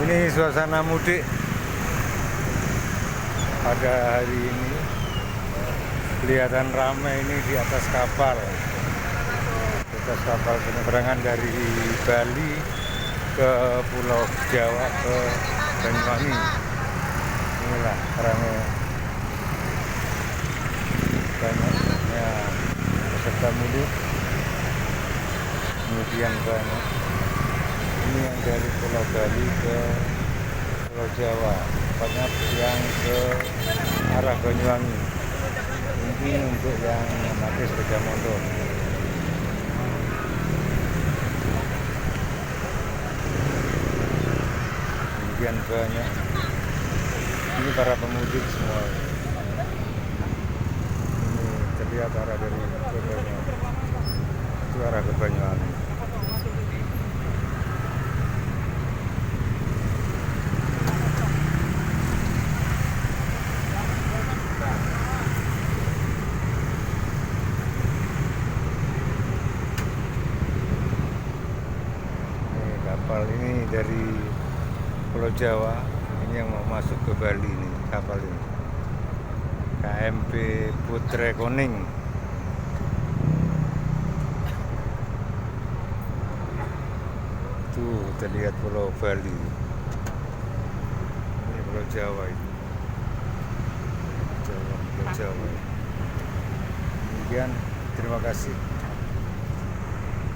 Ini suasana mudik pada hari ini. Kelihatan ramai ini di atas kapal. Di atas kapal penyeberangan dari Bali ke Pulau Jawa ke Banyuwangi. Inilah ramai, banyaknya peserta mudik. Kemudian banyak ini yang dari Pulau Bali ke Pulau Jawa, tepatnya yang ke arah Banyuwangi. Ini untuk yang memakai sepeda motor. Kemudian banyak ini para pemudik semua. Ini terlihat arah dari Banyuwangi, itu arah ke Banyuwangi. Kapal ini dari Pulau Jawa, ini yang mau masuk ke Bali ini, kapal ini KMP Putre Koning. Tuh terlihat Pulau Bali, ini Pulau Jawa ini, Pulau Jawa. Demikian, terima kasih.